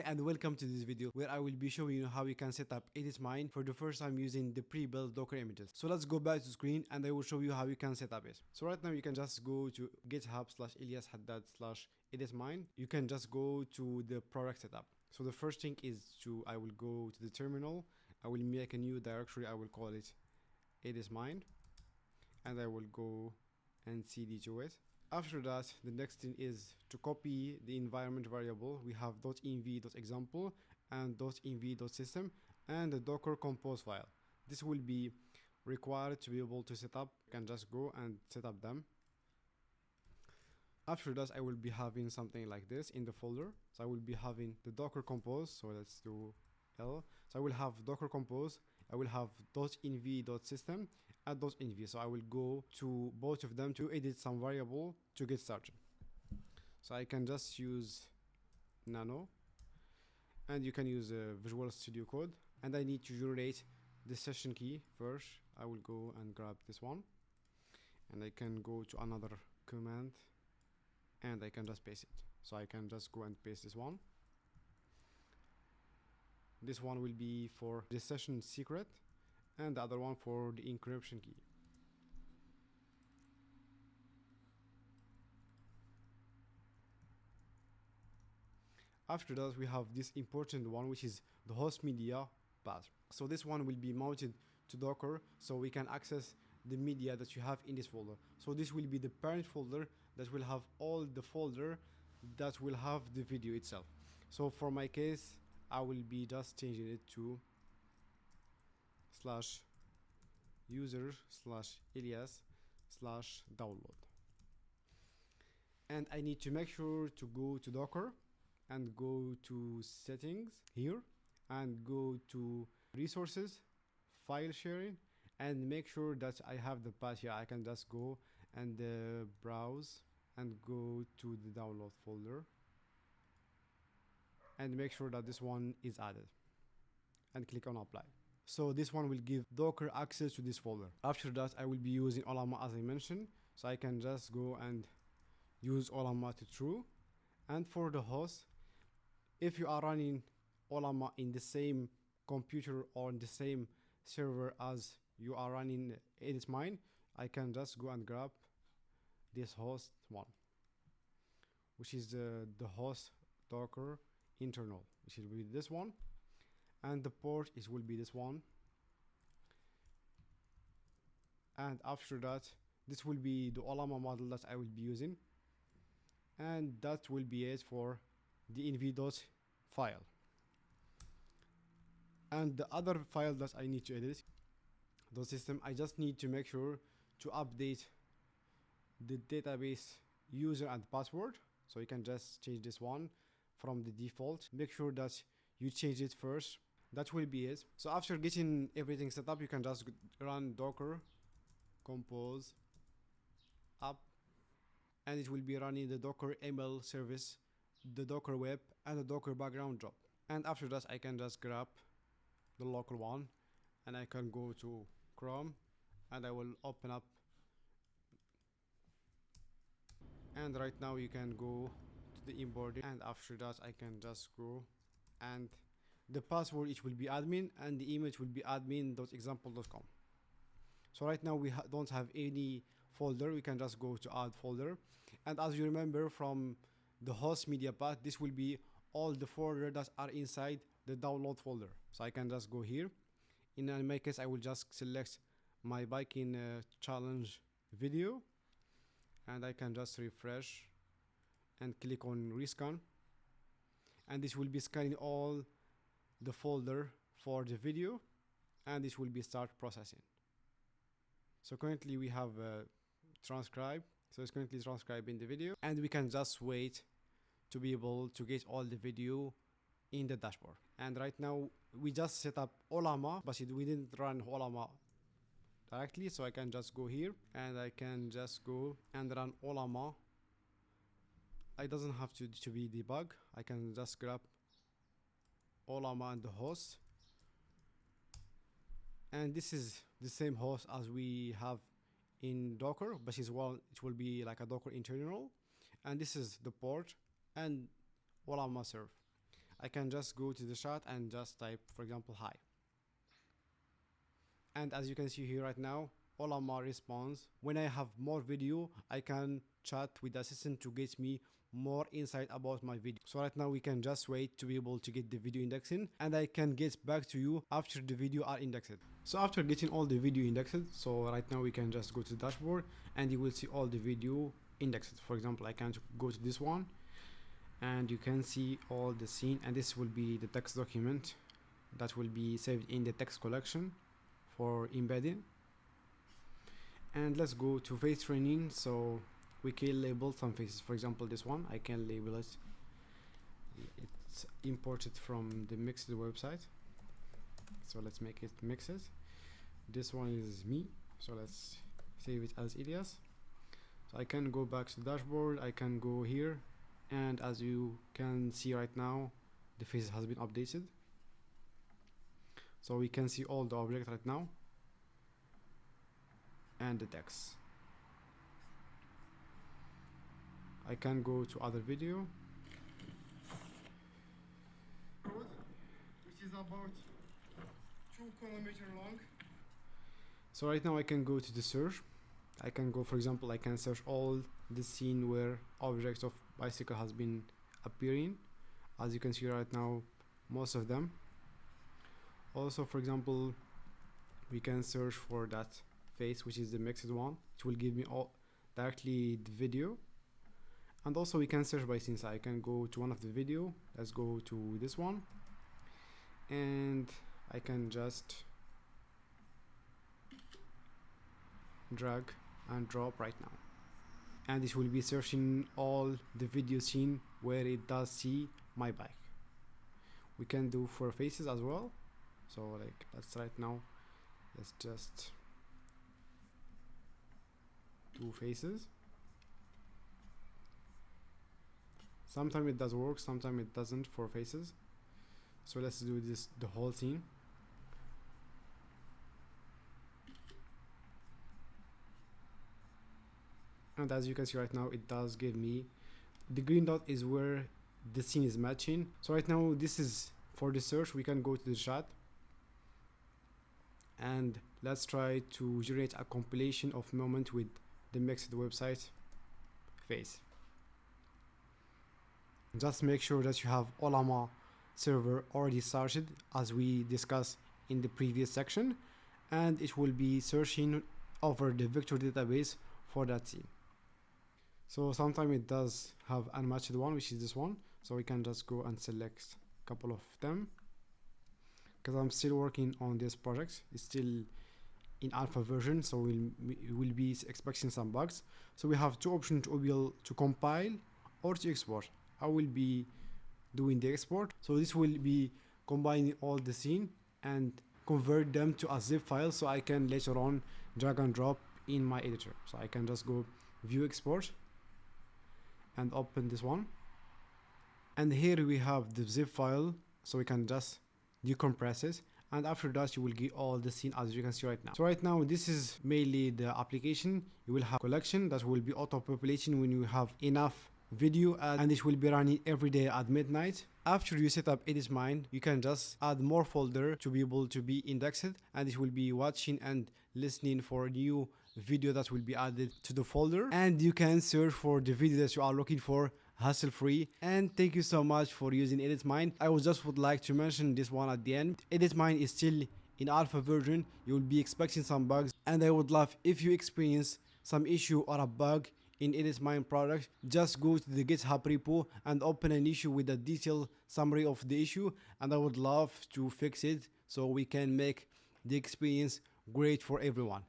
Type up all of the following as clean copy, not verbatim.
and welcome to this video where I will be showing you how you can set up Edit Mine for the first time using the pre-built Docker images. So let's go back to the screen and I will show you how you can set up it. So right now you can just go to github/eliashaddad/editmine. You can just go to the product setup. So the first thing is I will go to the terminal. I will make a new directory. I will call it Edit Mine and I will go and cd to it. After that, the next thing is to copy the environment variable. We have .env.example and .env.system and the Docker compose file. This will be required to be able to set up. You can just go and set up them. After that, I will be having something like this in the folder. So I will be having the Docker compose. So let's do L. So I will have Docker compose. I will have .env.system and .env. So I will go to both of them to edit some variable to get started. So I can just use nano and you can use Visual Studio Code, and I need to generate the session key first. I will go and grab this one and I can go to another command and I can just paste it. So I can just go and paste this one. This one will be for the session secret and the other one for the encryption key. After that, we have this important one, which is the host media path. So this one will be mounted to Docker, so we can access the media that you have in this folder. So this will be the parent folder that will have all the folder that will have the video itself. So for my case, I will be just changing it to /user/elias/download. And I need to make sure to go to Docker and go to settings here and go to resources, file sharing, and make sure that I have the path here. I can just go and browse and go to the download folder and make sure that this one is added and click on apply. So this one will give Docker access to this folder. After that, I will be using Ollama as I mentioned, so I can just go and use Ollama to true. And for the host, if you are running Ollama in the same computer or in the same server as you are running Edit Mine, I can just go and grab this host one, which is the host Docker internal, which will be this one, and the port will be this one. And after that, this will be the Ollama model that I will be using, and that will be it for the env file. And the other file that I need to edit, the system, I just need to make sure to update the database user and password. So you can just change this one from the default. Make sure that you change it first. That will be it. So after getting everything set up, you can just run Docker compose up, and it will be running the Docker ML service, the Docker web, and the Docker background job. And after that, I can just grab the local one and I can go to Chrome and I will open up. And right now you can go to the onboarding, and after that I can just go, and the password it will be admin and the image will be admin.example.com. So right now we don't have any folder. We can just go to add folder, and as you remember from the host media path, this will be all the folders that are inside the download folder. So I can just go here. In my case, I will just select my biking challenge video, and I can just refresh and click on rescan, and this will be scanning all the folder for the video, and this will be start processing. So currently we have transcribe, so it's currently transcribing the video, and we can just wait to be able to get all the video in the dashboard. And right now we just set up Ollama, but we didn't run Ollama directly, so I can just go here and I can just go and run Ollama. It doesn't have to be debug. I can just grab Ollama and the host, and this is the same host as we have in Docker, but it will be like a Docker internal, and this is the port and Ollama serve. I can just go to the chat and just type, for example, hi. And as you can see here right now, Ollama responds. When I have more video, I can chat with the assistant to get me more insight about my video. So right now we can just wait to be able to get the video indexing, and I can get back to you after the video are indexed. So after getting all the video indexed, so right now we can just go to the dashboard and you will see all the video indexed. For example, I can go to this one and you can see all the scene, and this will be the text document that will be saved in the text collection for embedding. And let's go to face training. So we can label some faces. For example, this one I can label it. It's imported from the mixed website, so let's make it mixed. This one is me, so let's save it as Elias. So I can go back to the dashboard, I can go here, and as you can see right now, the face has been updated. So we can see all the objects right now and the text. I can go to other video, which is about 2 kilometers long. So right now I can go to the search. I can go, for example, I can search all the scene where objects of bicycle has been appearing. As you can see right now, most of them. Also, for example, we can search for that face, which is the mixed one. It will give me all directly the video. And also we can search by scene. So I can go to one of the video. Let's go to this one, and I can just drag and drop right now, and this will be searching all the video scene where it does see my bike. We can do for faces as well. So like let's right now, let's just do faces. Sometimes it does work, sometimes it doesn't for faces. So let's do this the whole scene. And as you can see right now, it does give me the green dot is where the scene is matching. So right now this is for the search. We can go to the chat and let's try to generate a compilation of moment with the mixed website face. Just make sure that you have Ollama server already started, as we discussed in the previous section, and it will be searching over the vector database for that scene. So sometimes it does have unmatched one, which is this one. So we can just go and select a couple of them, because I'm still working on this project. It's still in alpha version, so we'll be expecting some bugs. So we have two options to be able to compile or to export. I will be doing the export. So this will be combining all the scene and convert them to a zip file, so I can later on drag and drop in my editor. So I can just go view export and open this one, and here we have the zip file, so we can just decompress it, and after that you will get all the scene as you can see right now. So right now this is mainly the application. You will have collection that will be auto population when you have enough video, and it will be running every day at midnight. After you set up EditMine, you can just add more folder to be able to be indexed, and it will be watching and listening for new video that will be added to the folder, and you can search for the video that you are looking for hassle free. And thank you so much for using EditMine. I would like to mention this one at the end. EditMine is still in alpha version. You will be expecting some bugs, and I would love if you experience some issue or a bug in EditMine product, just go to the GitHub repo and open an issue with a detailed summary of the issue, and I would love to fix it so we can make the experience great for everyone.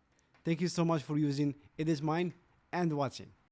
Thank you so much for using EditMine and watching.